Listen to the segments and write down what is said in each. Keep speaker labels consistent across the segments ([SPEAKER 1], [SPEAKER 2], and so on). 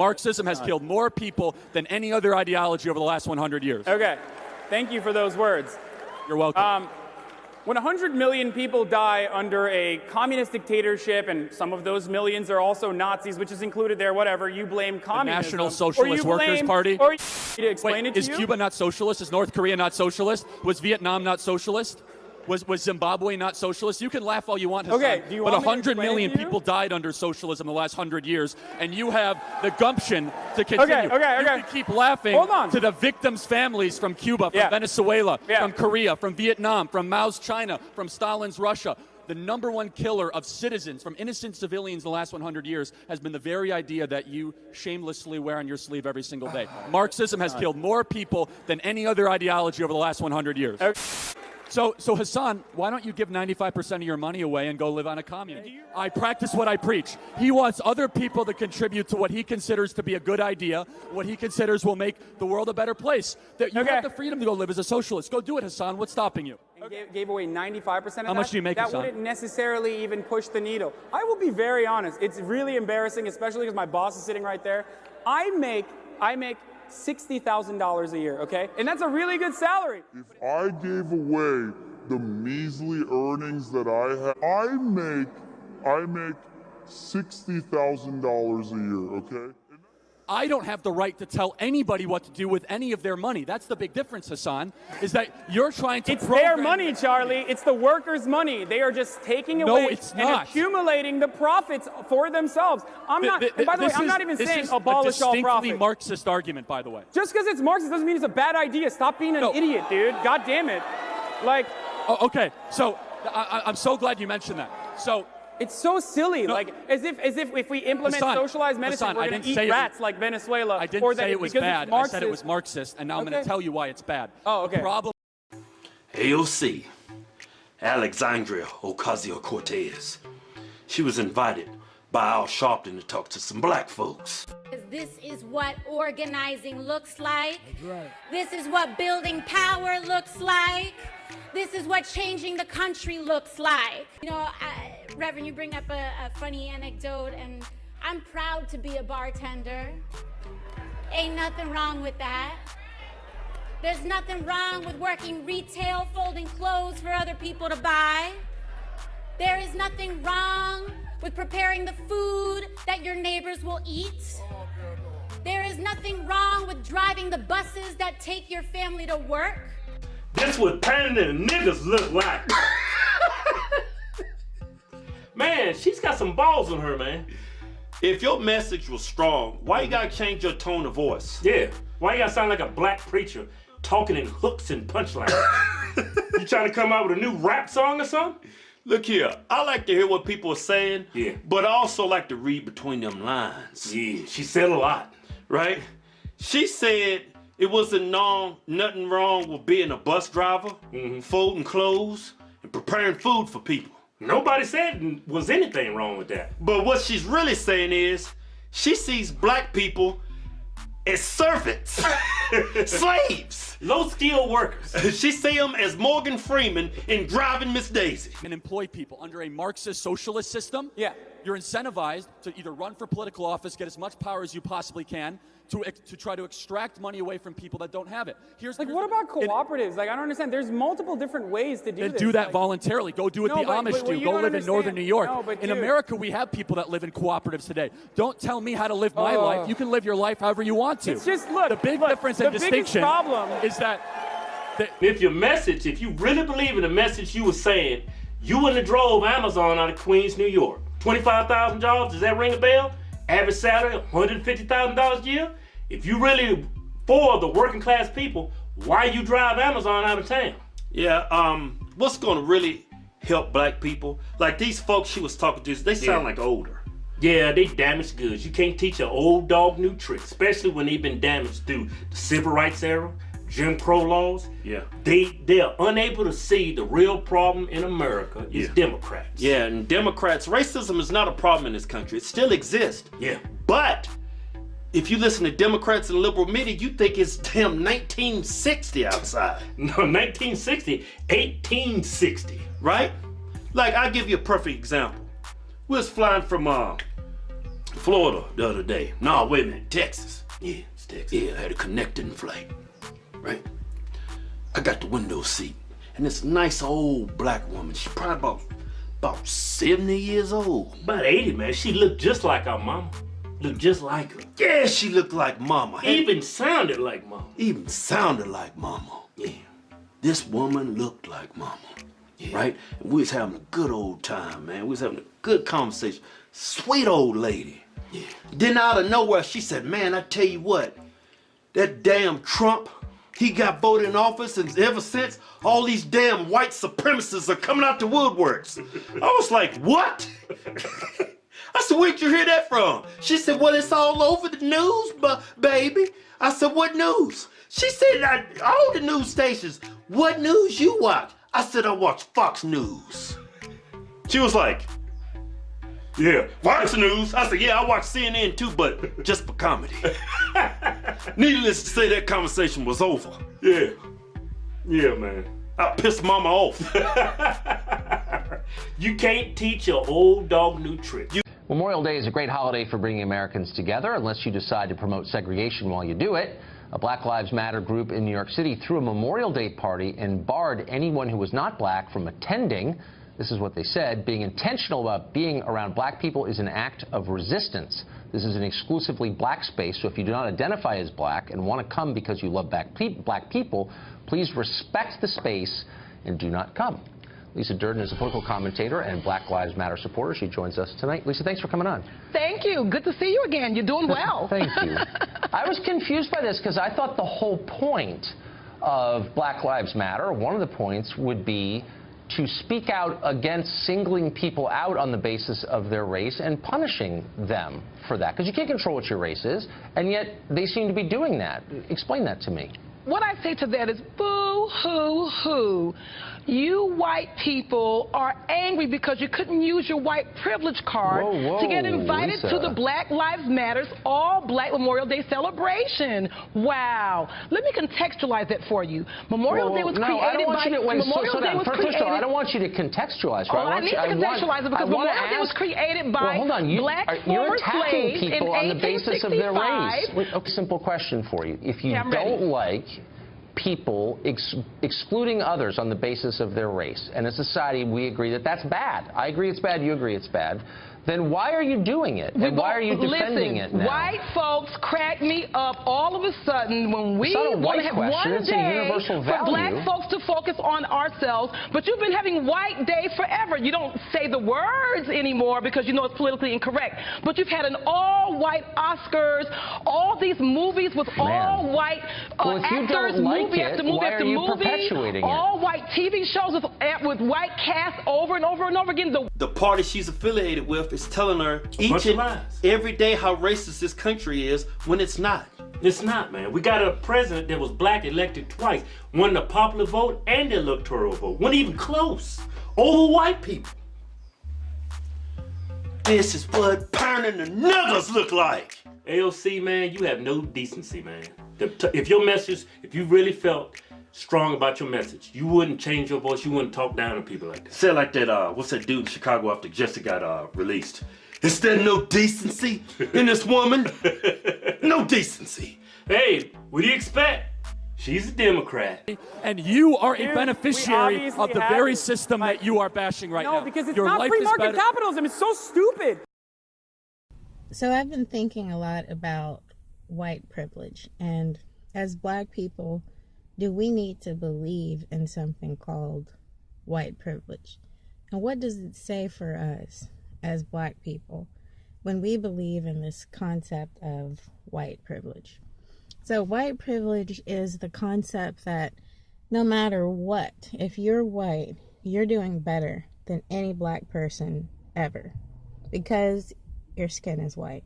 [SPEAKER 1] Marxism has killed more people than any other ideology over the last 100 years.
[SPEAKER 2] Okay. Thank you for those words.
[SPEAKER 1] You're welcome.
[SPEAKER 2] When 100 million people die under a communist dictatorship, and some of those millions are also Nazis, which is included there, whatever, you blame communism.
[SPEAKER 1] The National Socialist Workers Party?
[SPEAKER 2] Or to explain it to
[SPEAKER 1] is
[SPEAKER 2] you?
[SPEAKER 1] Cuba not socialist? Is North Korea not socialist? Was Vietnam not socialist? Was Zimbabwe not socialist? You can laugh all you want, Hassan,
[SPEAKER 2] okay, do you
[SPEAKER 1] but
[SPEAKER 2] want
[SPEAKER 1] 100
[SPEAKER 2] me to
[SPEAKER 1] million
[SPEAKER 2] explain it to you?
[SPEAKER 1] people died under socialism in the last 100 years, and you have the gumption to continue. You can keep laughing to the victims' families from Cuba, from Venezuela, from Korea, from Vietnam, from Mao's China, from Stalin's Russia. The number one killer of citizens, from innocent civilians in the last 100 years, has been the very idea that you shamelessly wear on your sleeve every single day. Marxism has killed more people than any other ideology over the last 100 years. So Hassan, why don't you give 95% of your money away and go live on a commune? I practice what I preach. He wants other people to contribute to what he considers to be a good idea, what he considers will make the world a better place. That you have the freedom to go live as a socialist. Go do it, Hassan. What's stopping you?
[SPEAKER 2] Gave away 95% of that.
[SPEAKER 1] How much do you make,
[SPEAKER 2] That
[SPEAKER 1] Hassan?
[SPEAKER 2] wouldn't necessarily even push the needle. I will be very honest. It's really embarrassing, especially because my boss is sitting right there. I make $60,000 a year, okay? And that's a really good salary.
[SPEAKER 3] If I gave away the measly earnings that I have, I make $60,000 a year, okay?
[SPEAKER 1] I don't have the right to tell anybody what to do with any of their money. That's the big difference, Hassan, is that you're trying to
[SPEAKER 2] It's their money, Charlie. It's the workers' money. They are just taking away and accumulating the profits for themselves. I'm not, and by the way, I'm not even saying abolish all profits.
[SPEAKER 1] This is a distinctly Marxist argument, by the way.
[SPEAKER 2] Just because it's Marxist doesn't mean it's a bad idea. Stop being an idiot, dude. God damn it. Like.
[SPEAKER 1] Oh, okay, so I'm so glad you mentioned that. So.
[SPEAKER 2] It's so silly, like as if we implement socialized medicine, we're going to eat rats like Venezuela.
[SPEAKER 1] I didn't say it was bad. I said it was Marxist, and now I'm going to tell you why it's bad.
[SPEAKER 2] Oh, okay.
[SPEAKER 1] The problem.
[SPEAKER 4] AOC, Alexandria Ocasio-Cortez. She was invited by Al Sharpton to talk to some black folks.
[SPEAKER 5] This is what organizing looks like. That's right. This is what building power looks like. This is what changing the country looks like. You know, Reverend, you bring up a funny anecdote, and I'm proud to be a bartender. Ain't nothing wrong with that. There's nothing wrong with working retail, folding clothes for other people to buy. There is nothing wrong with preparing the food that your neighbors will eat. There is nothing wrong with driving the buses that take your family to work.
[SPEAKER 6] This what parenting niggas look like. Man, she's got some balls on her, man.
[SPEAKER 4] If your message was strong, why you gotta change your tone of voice?
[SPEAKER 6] Yeah, why you gotta sound like a black preacher talking in hooks and punchlines? You trying to come out with a new rap song or something?
[SPEAKER 4] Look here, I like to hear what people are saying,
[SPEAKER 6] yeah,
[SPEAKER 4] but I also like to read between them lines.
[SPEAKER 6] Yeah, she said a lot.
[SPEAKER 4] Right? She said it wasn't nothing wrong with being a bus driver, folding clothes, and preparing food for people.
[SPEAKER 6] Nobody said was anything wrong with that.
[SPEAKER 4] But what she's really saying is, she sees black people as servants, slaves,
[SPEAKER 6] low-skilled workers.
[SPEAKER 4] She sees them as Morgan Freeman in Driving Miss Daisy.
[SPEAKER 1] And employ people under a Marxist socialist system.
[SPEAKER 2] Yeah.
[SPEAKER 1] You're incentivized to either run for political office, get as much power as you possibly can, to try to extract money away from people that don't have it.
[SPEAKER 2] What about cooperatives? Like, I don't understand. There's multiple different ways to do this.
[SPEAKER 1] Do that voluntarily. Go do what the Amish do. Go live in northern New York. In America, we have people that live in cooperatives today. Don't tell me how to live my life. You can live your life however you want to.
[SPEAKER 2] It's just, look,
[SPEAKER 1] the big difference and distinction is that
[SPEAKER 6] if your message, if you really believe in the message you were saying, you wouldn't have drove Amazon out of Queens, New York. 25,000 jobs, does that ring a bell? Average salary, $150,000 a year? If you really for the working class people, why you drive Amazon out of town?
[SPEAKER 4] Yeah, what's gonna really help black people? Like these folks she was talking to, they sound like older.
[SPEAKER 6] Yeah, they damaged goods. You can't teach an old dog new tricks, especially when they've been damaged through the civil rights era, Jim Crow laws.
[SPEAKER 4] Yeah.
[SPEAKER 6] They are unable to see the real problem in America is Democrats.
[SPEAKER 4] Yeah, and Democrats, racism is not a problem in this country. It still exists.
[SPEAKER 6] Yeah.
[SPEAKER 4] But if you listen to Democrats and liberal media, you think it's damn 1960 outside.
[SPEAKER 6] No, 1960, 1860.
[SPEAKER 4] Right? Like, I'll give you a perfect example. We was flying from Florida the other day. No, wait a minute, Texas. Yeah, it's Texas. Yeah, I had a connecting flight, right? I got the window seat, and this nice old black woman, she's probably about 70 years old.
[SPEAKER 6] About 80, man. She looked just like our mama. Looked just like her.
[SPEAKER 4] Yeah, she looked like mama.
[SPEAKER 6] Even sounded like mama.
[SPEAKER 4] Even sounded like mama. Yeah. This woman looked like mama. Yeah. Right? And we was having a good old time, man. We was having a good conversation. Sweet old lady. Yeah. Then out of nowhere, she said, man, I tell you what, that damn Trump, he got voted in office, and ever since, all these damn white supremacists are coming out the woodworks. I was like, what? I said, where'd you hear that from? She said, well, it's all over the news, baby. I said, what news? She said, all the news stations. What news you watch? I said, I watch Fox News. She was like, yeah, Fox News. I said, yeah, I watch CNN too, but just for comedy. Needless to say, that conversation was over.
[SPEAKER 6] Yeah. Yeah, man.
[SPEAKER 4] I pissed mama off.
[SPEAKER 6] You can't teach your old dog new tricks.
[SPEAKER 7] Memorial Day is a great holiday for bringing Americans together, unless you decide to promote segregation while you do it. A Black Lives Matter group in New York City threw a Memorial Day party and barred anyone who was not black from attending. This is what they said: being intentional about being around black people is an act of resistance. This is an exclusively black space, so if you do not identify as black and want to come because you love black people, please respect the space and do not come. Lisa Durden is a political commentator and Black Lives Matter supporter. She joins us tonight. Lisa, thanks for coming on.
[SPEAKER 8] Thank you. Good to see you again. You're doing well.
[SPEAKER 7] Thank you. I was confused by this because I thought the whole point of Black Lives Matter, one of the points, would be to speak out against singling people out on the basis of their race and punishing them for that. Because you can't control what your race is, and yet they seem to be doing that. Explain that to me.
[SPEAKER 8] What I say to that is boo-hoo-hoo. You white people are angry because you couldn't use your white privilege card to get invited to the Black Lives Matters All Black Memorial Day celebration. Wow. Let me contextualize that for you. Memorial Day was created by...
[SPEAKER 7] I don't want you to contextualize.
[SPEAKER 8] Oh, I need to contextualize it because Memorial Day was created by black former slaves in 1865.
[SPEAKER 7] You're attacking people on the basis of their race. A simple question for you. If you don't like people excluding others on the basis of their race, and as a society we agree that that's bad. I agree it's bad, you agree it's bad. Then why are you doing it? And why are you defending it now?
[SPEAKER 8] White folks crack me up all of a sudden when we want to have one day for black folks to focus on ourselves, but you've been having white days forever. You don't say the words anymore because you know it's politically incorrect, but you've had an all-white Oscars, all these movies with all-white actors, movie after movie after movie, all-white TV shows with white cast over and over and over again.
[SPEAKER 4] The party she's affiliated with is telling her each and every day how racist this country is when it's not.
[SPEAKER 6] It's not, man. We got a president that was black elected twice. Won the popular vote and the electoral vote. Wasn't even close. Over white people.
[SPEAKER 4] This is what burning the nuggets look like.
[SPEAKER 6] AOC, man, you have no decency, man. If your message, if you really felt strong about your message, you wouldn't change your voice, you wouldn't talk down to people like that.
[SPEAKER 4] Say like that, what's that dude in Chicago after Jesse got released? Is there no decency in this woman? No decency.
[SPEAKER 6] Hey, what do you expect? She's a Democrat.
[SPEAKER 1] And you are a beneficiary of the very system that you are bashing right now.
[SPEAKER 2] No, because it's not free market capitalism. It's so stupid.
[SPEAKER 9] So I've been thinking a lot about white privilege, and as black people, do we need to believe in something called white privilege? And what does it say for us as black people when we believe in this concept of white privilege? So white privilege is the concept that no matter what, if you're white, you're doing better than any black person ever because your skin is white.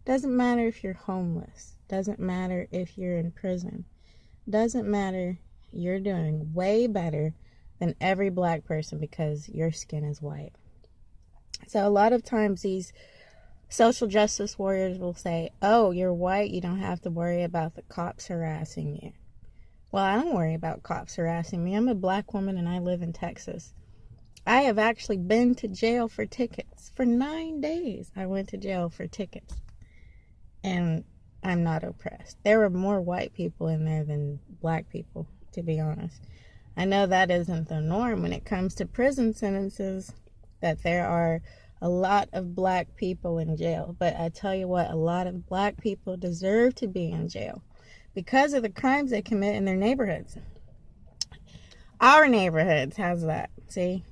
[SPEAKER 9] Doesn't matter if you're homeless. Doesn't matter if you're in prison. Doesn't matter, you're doing way better than every black person because your skin is white. So a lot of times these social justice warriors will say, oh, you're white, you don't have to worry about the cops harassing you. Well, I don't worry about cops harassing me. I'm a black woman and I live in Texas. I have actually been to jail for tickets. For 9 days, I went to jail for tickets. And I'm not oppressed. There were more white people in there than black people, to be honest. I know that isn't the norm when it comes to prison sentences, that there are a lot of black people in jail. But I tell you what, a lot of black people deserve to be in jail because of the crimes they commit in their neighborhoods. Our neighborhoods, how's that? See,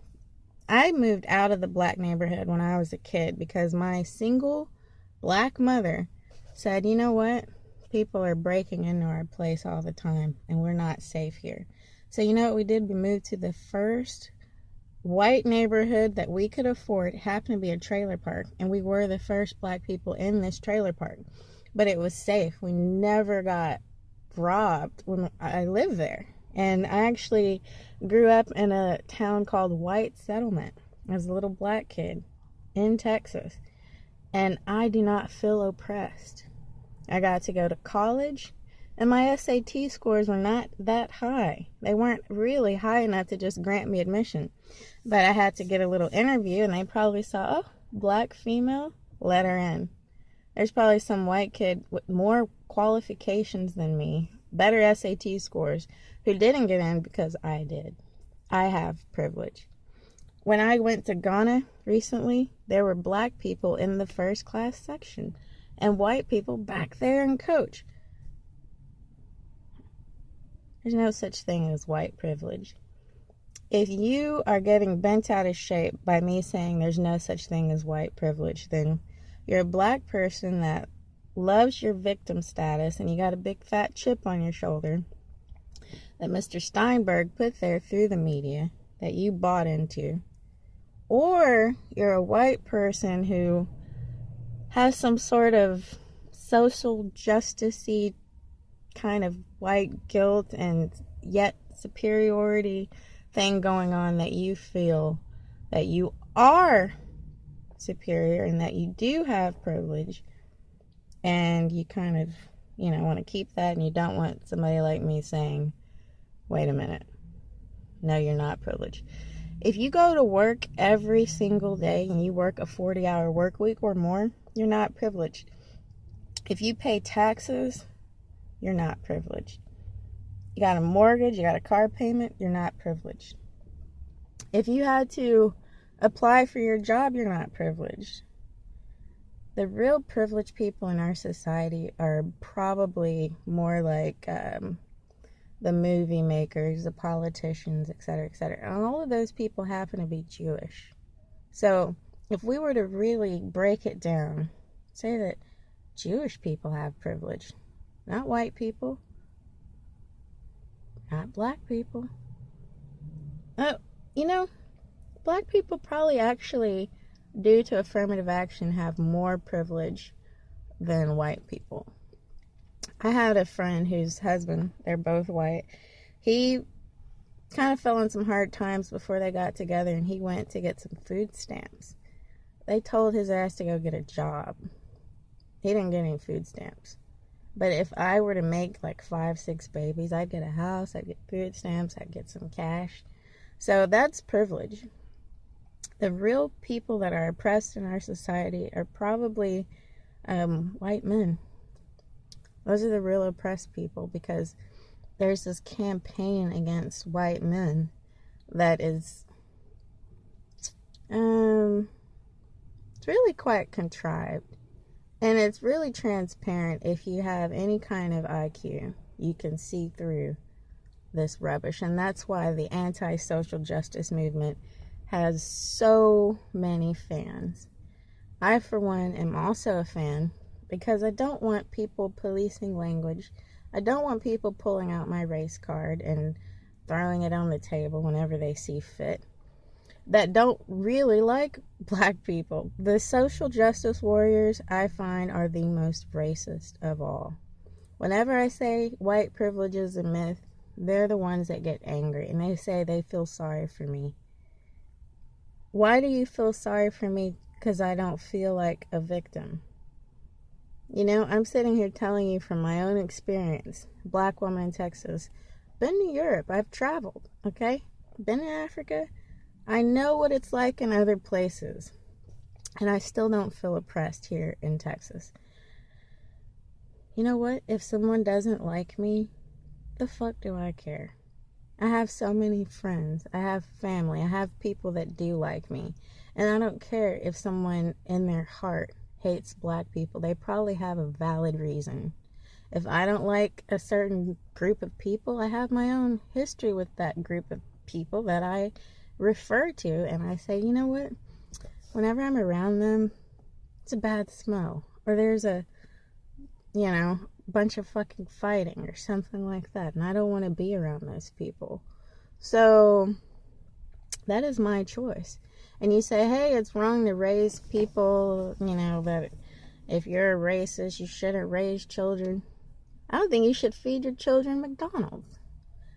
[SPEAKER 9] I moved out of the black neighborhood when I was a kid because my single black mother said, you know what? People are breaking into our place all the time and we're not safe here. So you know what we did? We moved to the first white neighborhood that we could afford. It happened to be a trailer park, and we were the first black people in this trailer park. But it was safe. We never got robbed when I lived there. And I actually grew up in a town called White Settlement as a little black kid in Texas. And I do not feel oppressed. I got to go to college, and my SAT scores were not that high. They weren't really high enough to just grant me admission. But I had to get a little interview, and they probably saw, oh, black female, let her in. There's probably some white kid with more qualifications than me, better SAT scores, who didn't get in because I did. I have privilege. When I went to Ghana recently, there were black people in the first class section and white people back there in coach. There's no such thing as white privilege. If you are getting bent out of shape by me saying there's no such thing as white privilege, then you're a black person that loves your victim status and you got a big fat chip on your shoulder that Mr. Steinberg put there through the media that you bought into. Or you're a white person who has some sort of social justice-y kind of white guilt and yet superiority thing going on, that you feel that you are superior and that you do have privilege, and you kind of, want to keep that, and you don't want somebody like me saying, wait a minute, no, you're not privileged. If you go to work every single day and you work a 40-hour work week or more, you're not privileged. If you pay taxes, you're not privileged. You got a mortgage, you got a car payment, you're not privileged. If you had to apply for your job, you're not privileged. The real privileged people in our society are probably more like the movie makers, the politicians, etc., etc. And all of those people happen to be Jewish. So if we were to really break it down, say that Jewish people have privilege, not white people, not black people. Black people probably actually, due to affirmative action, have more privilege than white people. I had a friend whose husband, they're both white, he kind of fell in some hard times before they got together, and he went to get some food stamps. They told his ass to go get a job. He didn't get any food stamps. But if I were to make like 5-6 babies, I'd get a house, I'd get food stamps, I'd get some cash. So that's privilege. The real people that are oppressed in our society are probably white men. Those are the real oppressed people, because there's this campaign against white men that is it's really quite contrived. And it's really transparent. If you have any kind of IQ, you can see through this rubbish. And that's why the anti-social justice movement has so many fans. I, for one, am also a fan, because I don't want people policing language. I don't want people pulling out my race card and throwing it on the table whenever they see fit, that don't really like black people. The social justice warriors, I find, are the most racist of all. Whenever I say white privilege is a myth, they're the ones that get angry, and they say they feel sorry for me. Why do you feel sorry for me? Because I don't feel like a victim. I'm sitting here telling you from my own experience. Black woman in Texas. Been to Europe. I've traveled, okay? Been to Africa. I know what it's like in other places, and I still don't feel oppressed here in Texas. You know what? If someone doesn't like me, the fuck do I care? I have so many friends. I have family. I have people that do like me. And I don't care if someone in their heart hates black people. They probably have a valid reason. If I don't like a certain group of people, I have my own history with that group of people that I refer to. And I say, you know what? Whenever I'm around them, it's a bad smell. Or there's a, bunch of fucking fighting or something like that, and I don't want to be around those people. So that is my choice. And you say, hey, it's wrong to raise people, that if you're a racist, you shouldn't raise children. I don't think you should feed your children McDonald's.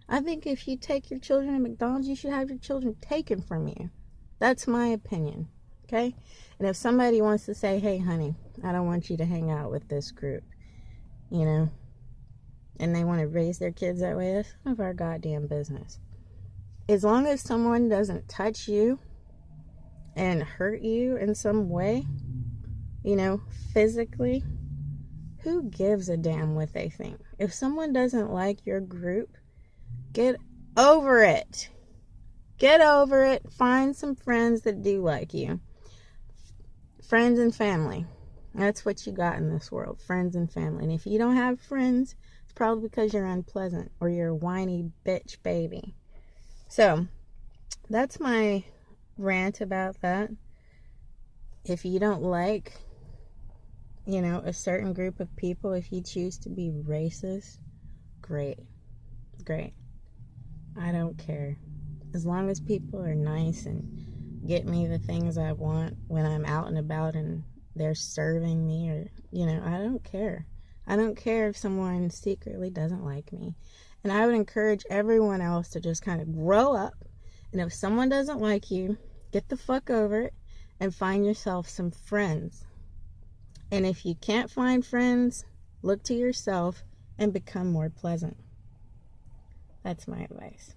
[SPEAKER 9] I think if you take your children to McDonald's, you should have your children taken from you. That's my opinion, okay? And if somebody wants to say, hey, honey, I don't want you to hang out with this group, and they want to raise their kids that way, that's none of our goddamn business. As long as someone doesn't touch you and hurt you in some way, physically, who gives a damn what they think? If someone doesn't like your group, get over it. Get over it. Find some friends that do like you. Friends and family. That's what you got in this world, friends and family. And if you don't have friends, it's probably because you're unpleasant or you're a whiny bitch baby. So, that's my rant about that. If you don't like, a certain group of people, if you choose to be racist, great. I don't care. As long as people are nice and get me the things I want when I'm out and about and they're serving me, or I don't care. I don't care if someone secretly doesn't like me. And I would encourage everyone else to just kind of grow up, and if someone doesn't like you, get the fuck over it and find yourself some friends. And if you can't find friends, look to yourself and become more pleasant. That's my advice.